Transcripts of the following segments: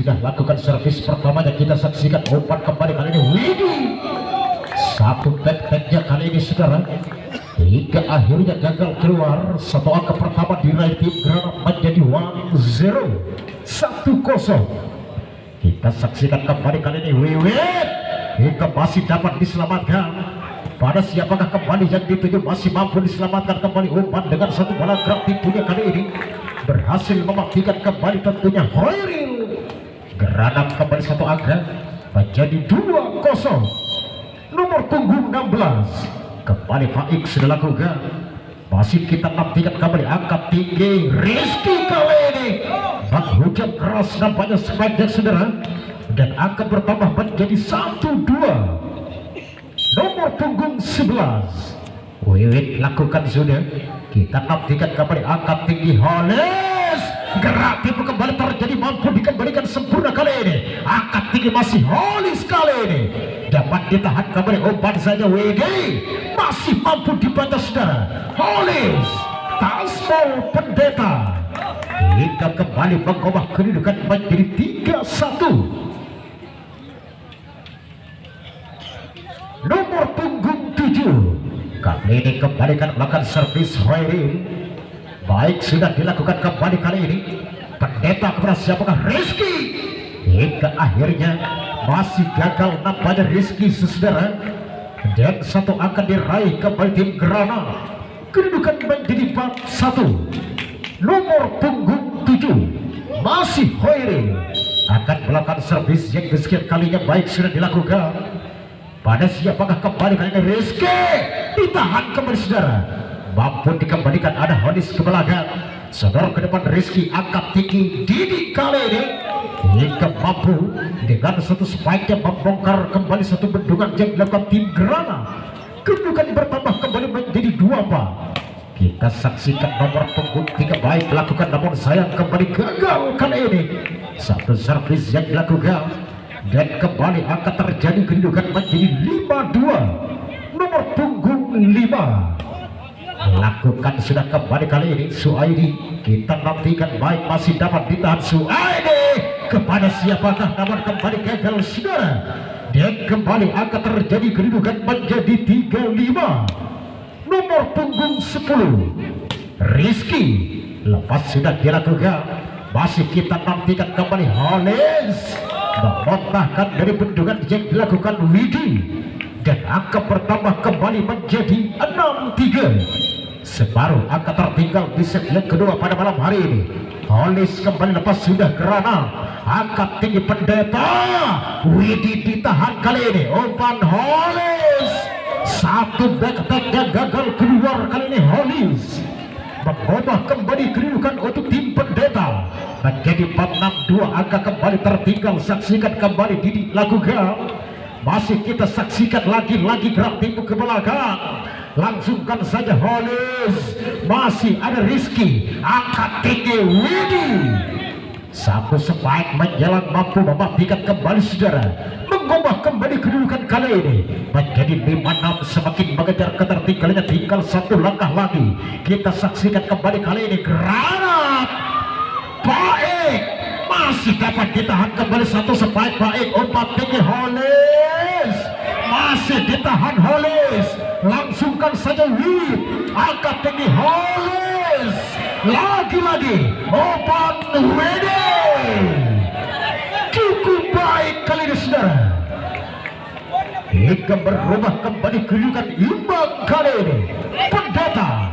sudah lakukan servis pertamanya. Kita saksikan umpan kembali kali ini. Widih, satu back-backnya kali ini sekarang hingga akhirnya gagal keluar. Satu angka pertama diraih tim Granat menjadi 1-0. Kita saksikan kembali kali ini. Wiwit hingga masih dapat diselamatkan. Pada siapakah kembali yang dituju, masih mampu diselamatkan kembali umpan dengan satu bola gerak tipunya kali ini berhasil mematikan kembali tentunya Hoiril. Granat kembali satu angka menjadi 2-0. Nomor punggung 16 kembali Faik sudah lakukan. Masih kita nantikan kembali angkat tinggi Rizky kali ini menghujam keras nampaknya sepanjang saudara, dan angka bertambah menjadi 1-2. Nomor punggung 11 Wiwit lakukan sudah. Kita nantikan kembali angkat tinggi Holis. Gerak tipu kembali terjadi, mampu dikembalikan sempurna kali ini. Angkat tinggi masih Holis kali ini. Dapat ditahan kembali umpan saja WD. Masih mampu dibaca saudara. Holis Tasmol Pendeta hingga kembali mengubah kedudukan menjadi 3-1. Nomor punggung 7 kali ini kembalikan melakukan servis Hoiril. Baik, sudah dilakukan kembali kali ini. Pendeta kepada siapakah? Rizky. Hingga akhirnya masih gagal nampaknya Rizky saudara, dan satu akan diraih kembali tim Granat. Kedudukan menjadi 4-1. Nomor punggung 7 masih Hoiril akan melakukan servis yang kesekian kalinya. Baik, sudah dilakukan. Pada siapakah kembali kali ini? Rizky ditahan kembali saudara, mampu dikembalikan. Ada Honis ke belakang, saudara ke depan. Rizky angkat tinggi Didi kali ini hingga mampu dengan satu spike yang membongkar kembali satu bendungan yang dilakukan tim Granat. Kedudukan bertambah kembali menjadi 2-4. Kita saksikan nomor punggung 3 baik lakukan, namun sayang kembali gagal kali ini. Satu servis yang dilakukan dan kembali angka terjadi, kedudukan menjadi 5-2. Nomor punggung 5 lakukan sudah kembali kali ini Suaidi. Kita nantikan baik, masih dapat ditahan Suaidi. Kepada siapakah, namun kembali gagal saudara, dan kembali angka terjadi, kedudukan menjadi 3-5. Nomor punggung 10 Rizky lepas sudah dilakukan. Masih kita nantikan kembali Holis memontahkan dari bendungan yang dilakukan Widi, dan angka bertambah kembali menjadi 6-3. Separuh angka tertinggal di set yang kedua pada malam hari ini. Holis kembali lepas sudah Granat. Angkat tinggi Pendeta. Widi ditahan kali ini. Umpan Holis. Satu back-back yang gagal keluar kali ini. Holis mengubah kembali kedudukan untuk tim Pendeta menjadi 4-6-2. Angka kembali tertinggal. Saksikan kembali Didi lakukan. Masih kita saksikan lagi-lagi gerak tipu ke belakang. Langsungkan saja Holis. Masih ada Rizky. Angkat tinggi Widi. Satu spike menjelang, mampu mematikan kembali saudara, mengubah kembali kedudukan kali ini menjadi 5-6. Semakin mengejar ketertinggalannya, tinggal satu langkah lagi. Kita saksikan kembali kali ini Granat. Baik, masih dapat ditahan kembali satu spike. Baik, umpan tinggi Holis. Masih ditahan Holis. Langsungkan saja Wid. Angkat tinggi Holis. Lagi-lagi umpan Widi. Cukup baik kali ini saudara, hingga berubah kembali kedudukan imbang kali ini. Pendeta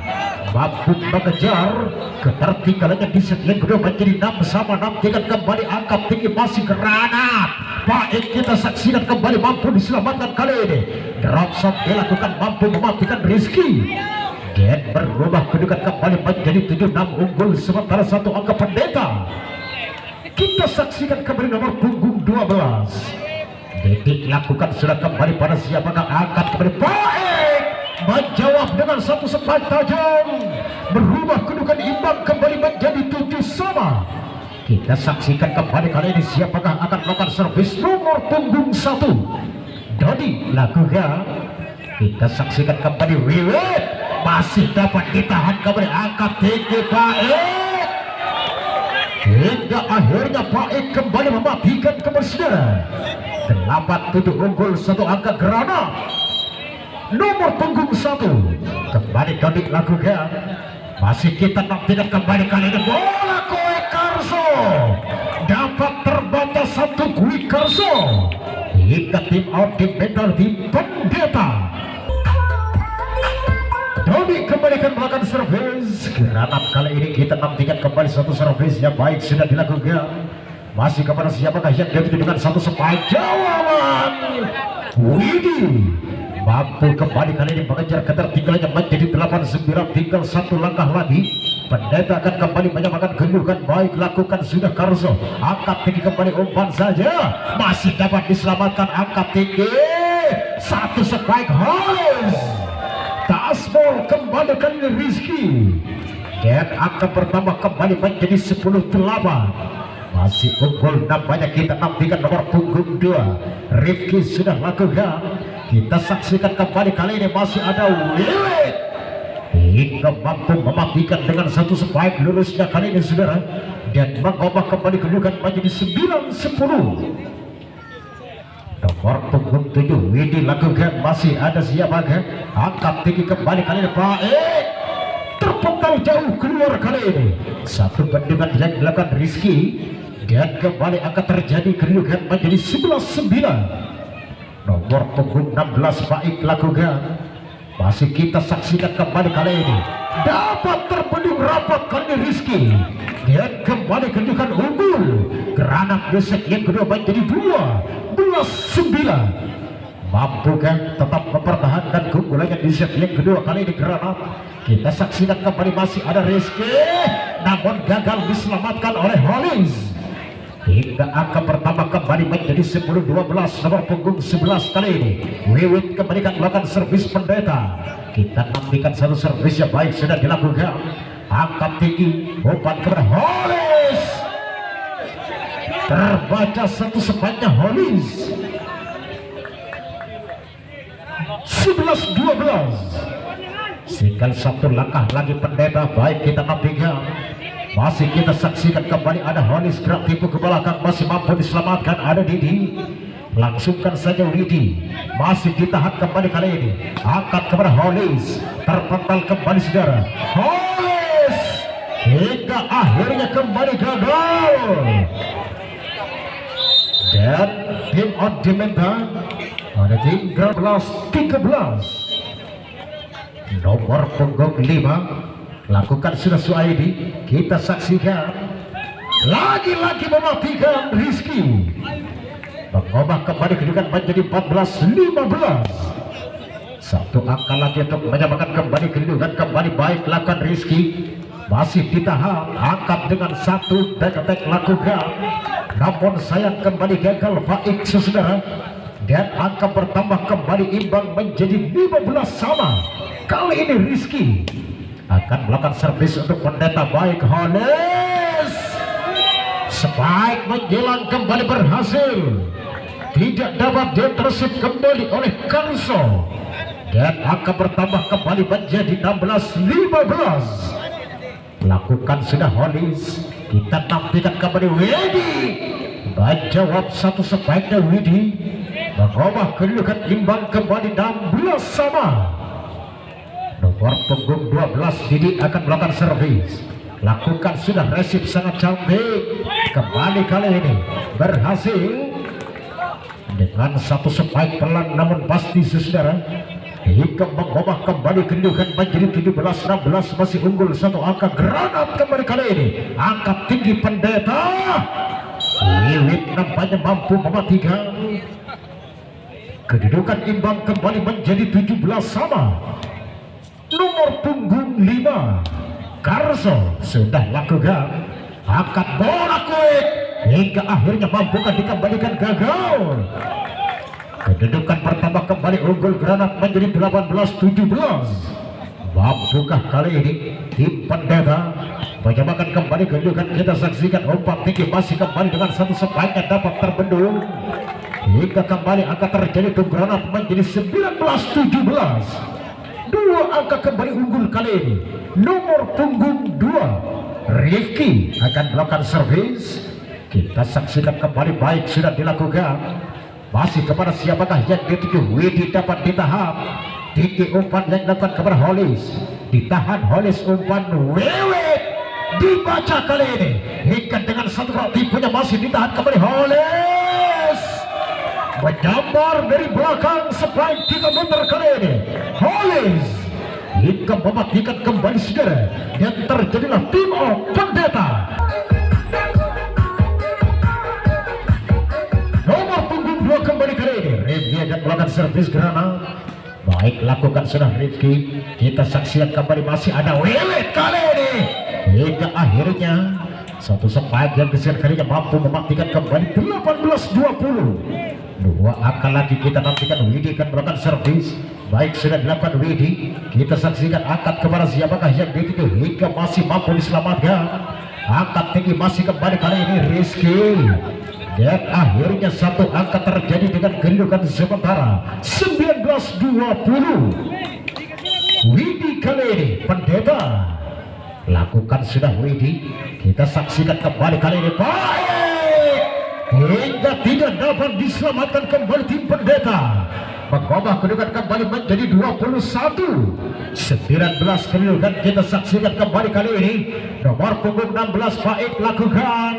mampu mengejar ketertinggalannya di set yang kedua menjadi 6-6. Tinggal kembali angkat tinggi masih Granat. Baik, kita saksikan kembali mampu diselamatkan kali ini. Drop shot dilakukan, mampu mematikan Rizky, dan berubah kedudukan kembali menjadi 7-6 unggul sementara satu angka Pendeta. Kita saksikan kembali nomor punggung 12 Detik lakukan sudah kembali pada siapakah, angkat kembali baik, menjawab dengan satu spike tajam, berubah kedudukan imbang kembali menjadi 7-sama. Kita saksikan kembali kali ini siapakah akan melakukan servis. Nomor punggung 1 Dodi lakukan. Kita saksikan kembali Wiwit. Masih dapat ditahan kembali, angkat tinggi baik. hingga akhirnya Baik kembali mematikan kebersihan. 87 unggul 1 angka granat nomor punggung 1 kembali kami lakukan. Masih kita nantikan kembali kali ini bola Kue Karso dapat terbatas satu Kue Karso hingga tim out di medal di Pendeta. Dodi kembalikan melakukan servis granat. Kali ini kita nantikan kembali satu servis yang baik sudah dilakukan. Masih kepada siapakah yang diikuti dengan satu spike jawaban Widi mampu kembali kali ini mengejar ketertinggalannya menjadi 8-9, tinggal satu langkah lagi. Pendeta akan kembali menyamakan kedudukan. Baik lakukan sudah Karso, angkat tinggi kembali umpan saja masih dapat diselamatkan. Angkat tinggi satu spike Hollis, tasbol kembali kali ini Rizky dan angka bertambah kembali menjadi 10-8. Masih unggul nampaknya kita nantikan nomor punggung 2 Rifki sudah lakukan. Kita saksikan kembali kali ini masih ada Wiwit hingga mampu mematikan dengan satu spike lurusnya kali ini saudara dan mengubah kembali kedudukan menjadi 9-10. Nomor punggung 7 Widi lakukan. Masih ada siapakah? Angkat tinggi kembali kali ini Baik terpental jauh keluar kali ini. Satu bendungan yang dilakukan Rizky dan kembali akan terjadi kedudukan menjadi 11-9. Nomor punggung 16 Baik lakukan. Masih kita saksikan kembali kali ini dapat terbendung rapat kali Rizky dan kembali kedudukan unggul. Granat di set yang kedua menjadi 12-9. Mampukah tetap mempertahankan keunggulannya di set yang kedua kali ini Granat? Kita saksikan kembali masih ada Rizky namun gagal diselamatkan oleh Hollins hingga angka pertama kembali menjadi 10-12. Nomor punggung 11 kali ini Wiwit kembalikan melakukan servis Pendeta. Kita nantikan satu servis yang baik sudah dilakukan. Angkat tinggi umpan kepada Hollis, terbaca satu spike-nya Hollis. 11-12. Tinggal satu langkah lagi Pendeta. Baik kita nantikan. Masih kita saksikan kembali ada Hollis gerak tipu ke belakang masih mampu diselamatkan. Ada Didi, langsungkan saja Widi. Masih ditahan kembali kali ini. Angkat kepada Hollis, terpental kembali saudara. Hollis hingga akhirnya kembali gagal. Dan tim on Dimenta ada 13-13. Nomor punggung 5 lakukan sudah Suaidi. Kita saksikan lagi-lagi mematikan Rizky mengubah kembali kedudukan menjadi 14-15. Satu angka lagi untuk menyamakan kembali kedudukan. Kembali baik lakukan Rizky, masih ditahan. Angkat dengan satu back-attack lakukan namun sayang kembali gagal Baik saudara dan angka bertambah kembali imbang menjadi 15 sama. Kali ini Rizky akan melakukan servis untuk Pendeta. Baik Hollis, spike menjelang kembali berhasil, tidak dapat ditersip kembali oleh Karso dan angka bertambah kembali menjadi 16-15. Lakukan sudah Hollis. Kita nantikan kembali Widi menjawab satu spike-nya. Widi mengubah kedudukan imbang kembali 16 sama. Nomor punggung 12 Didi akan melakukan servis. Lakukan sudah resip sangat cantik. Kembali kali ini berhasil dengan satu spike pelan namun pasti saudara hingga mengubah kembali kedudukan menjadi 17-16. Masih unggul satu angka. Granat kembali kali ini. Angkat tinggi Pendeta. Wiwit nampaknya mampu mematikan. Kedudukan imbang kembali menjadi 17 sama. Nomor punggung 5 Karso sudah lakukan. Angkat bola Quick hingga akhirnya mampukah dikembalikan gagal. Kedudukan pertama kembali unggul Granat menjadi 18-17. Mampukah kali ini tim Pendeta menyamakan kembali kedudukan? Kita saksikan umpan tinggi masih kembali dengan satu spike yang dapat terbendung hingga kembali akan terjadi untuk Granat menjadi 19-17. Dua angka kembali unggul kali ini. Nomor punggung 2 Rifki akan melakukan servis. Kita saksikan kembali, baik sudah dilakukan. Masih kepada siapakah yang dituju? Widi dapat ditahan. Tinggi umpan yang dilakukan kepada Holis, ditahan Holis, umpan Wewet dibaca kali ini ikat dengan satu kali tipunya, masih ditahan kembali Holis, menyambar dari belakang sepanjang 3 meter kali ini Holis hingga mematikan kembali saudara, yang terjadilah tim of Pendeta. Nomor punggung 2 kembali kali ini Rifki akan melakukan servis granat. Baik, lakukan sudah Rifki. Kita saksikan kembali, masih ada Wewet kali ini hingga akhirnya satu spike yang kesekian kalinya mampu mematikan kembali 18-20. 2 angka lagi kita nantikan. Widi akan melakukan servis. Baik, sudah dilakukan Widi. Kita saksikan angkat kepada siapakah yang dituju hingga masih mampu diselamatkan. Angkat tinggi masih kembali kali ini Rizky. Dan akhirnya satu angka terjadi dengan kedudukan sementara 19-20. Widi kali ini Pendeta lakukan sudah Widi. Kita saksikan kembali kali ini, baik hingga tidak dapat diselamatkan kembali tim Pendeta, mengubah kedudukan kembali menjadi 21-19 kedudukan. Kita saksikan kembali kali ini nomor punggung 16 Faik lakukan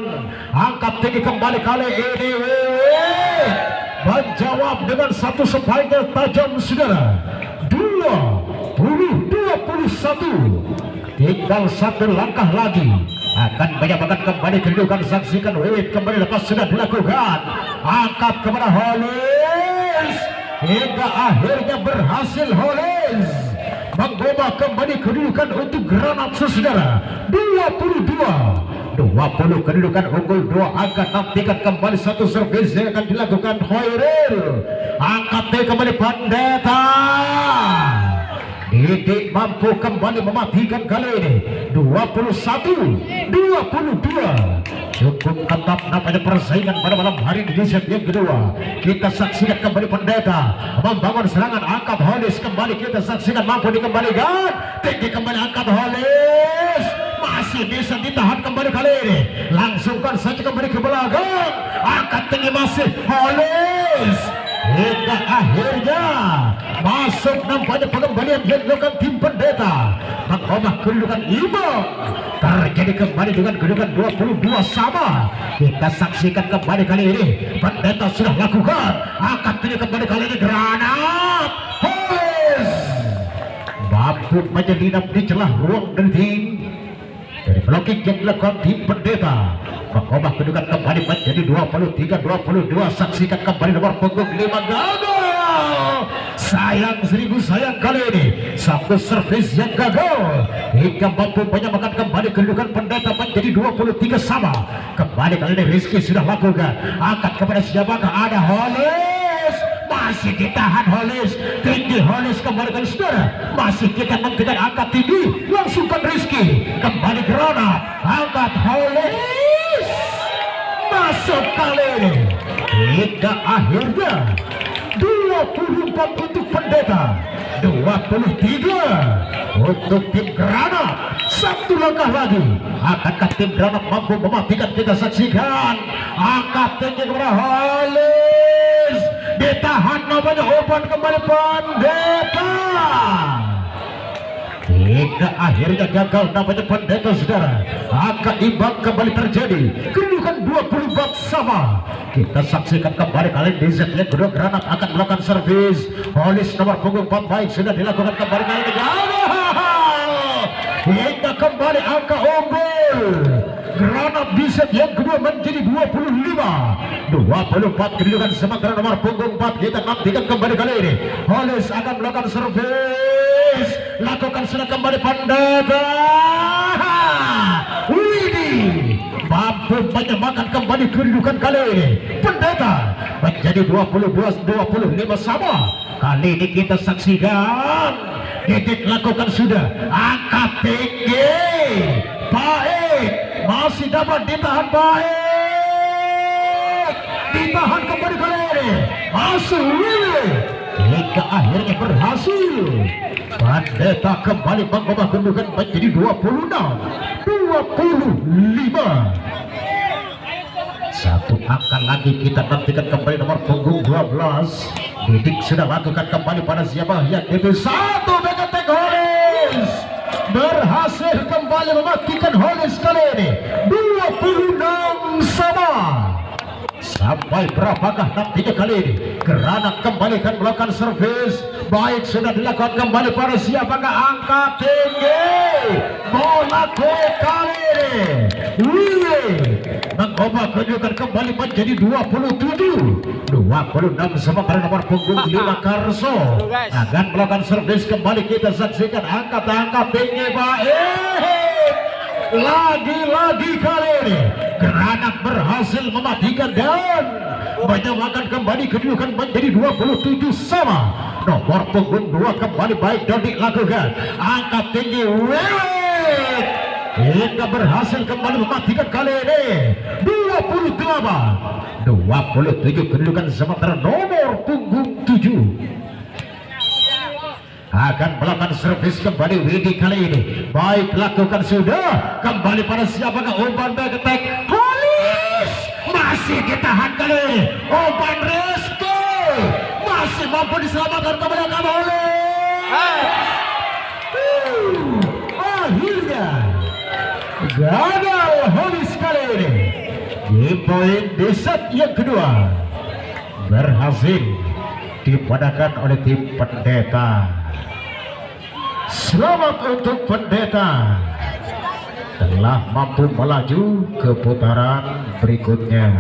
angkat tinggi kembali kali ini, menjawab dengan satu spike tajam saudara. 20-21, tinggal satu langkah lagi akan menyamakan kembali kedudukan. Saksikan Wewet kembali lepas sudah dilakukan angkat kepada Holis hingga akhirnya berhasil Holis mengubah kembali kedudukan untuk granat saudara. 22-20 kedudukan unggul 2 angka. Nantikan kembali satu servis yang akan dilakukan Hoiril, angkat kembali Pendeta. Didik mampu kembali mematikan kali ini 21-22. Cukup ketat namanya persaingan pada malam hari di set yang kedua. Kita saksikan kembali Pendeta membangun serangan, angkat Holis kembali. Kita saksikan mampu dikembalikan, tinggi kembali angkat Holis, masih bisa ditahan kembali kali ini. Langsungkan saja kembali ke belakang, angkat tinggi masih Holis hingga akhirnya masuk nampaknya pengembalian yang dilakukan tim Pendeta, mengubah kedudukan imbang. Terjadi kembali dengan kedudukan 22 sama. Kita saksikan kembali kali ini Pendeta sudah lakukan angkat tinggi kembali kali ini granat Holis mampu menyelinap di celah ruang dari tim dari blocking yang dilakukan tim Pendeta, mengubah kedudukan kembali menjadi 23-22. Saksikan kembali nomor punggung 5 gagal. Sayang, seribu sayang kali ini satu servis yang gagal hingga mampu menyamakan kembali kedudukan Pendeta menjadi 23 sama. Kembali kali ini Rizky sudah lakukan angkat kepada siapakah? Ada Holis, masih ditahan Holis, tinggi Holis kembali kali saudara. Masih kita nantikan angkat tinggi, langsungkan Rizky kembali granat, angkat Holis masuk kali ini hingga akhirnya 24 untuk Pendeta, 23 untuk tim granat. Satu langkah lagi, akankah tim granat mampu mematikan? Kita saksikan angkat tinggi kepada Holis, ditahan namanya umpan kembali Pendeta hingga akhirnya gagal namanya Pendeta saudara. Angka imbang kembali terjadi, kedudukan 24 sama. Kita saksikan kembali kali di set yang kedua, granat akan melakukan servis. Holis nomor punggung 4 baik sudah dilakukan kembali kali ini hingga kembali angka unggul. Granat di set yang kedua menjadi 25-24 kedudukan sementara nomor punggung 4. Kita nantikan kembali kali ini Holis akan melakukan servis, lakukan sudah kembali Pendeta. Widi mampu menyamakan kembali kedudukan kali ini Pendeta menjadi 22-25 sama. Kali ini kita saksikan Didik lakukan sudah angkat tinggi, baik masih dapat ditahan, baik ditahan kembali kali ini masih hingga akhirnya berhasil. Pendeta kembali mengubah kedudukan menjadi 26-25. Satu angka lagi kita nantikan kembali nomor punggung 12. Didik sudah lakukan kembali pada siapa yang itu satu Megatek Holis berhasil kembali mematikan Holis kali ini 26 sama. Sampai berapakah nantinya kali ini? Granat kembalikan melakukan servis. Baik sudah dilakukan kembali pada siapakah angka tinggi. Bola kue kali ini Willy mengubah kedudukan kembali menjadi 27 sementara nomor punggung 5 Karso akan melakukan servis kembali. Kita saksikan angkat tinggi baik lagi-lagi kali ini Granat berhasil mematikan dan menyamakan kembali kedudukan menjadi 27 sama. Nomor punggung 2 kembali baik Dodik lakukan angkat tinggi Willy hingga berhasil kembali mematikan kali ini 27 kedudukan sementara nomor punggung 7 akan melakukan servis kembali Widi kali ini. Baik lakukan sudah kembali pada siapakah umpan Megatek Holis masih ditahan kali ini. Umpan Rizky masih mampu diselamatkan kembali Holis. Akhirnya gagal Holis kali ini. Di poin di set yang kedua berhasil dipadamkan oleh tim Pendeta. Selamat untuk Pendeta telah mampu melaju ke putaran berikutnya.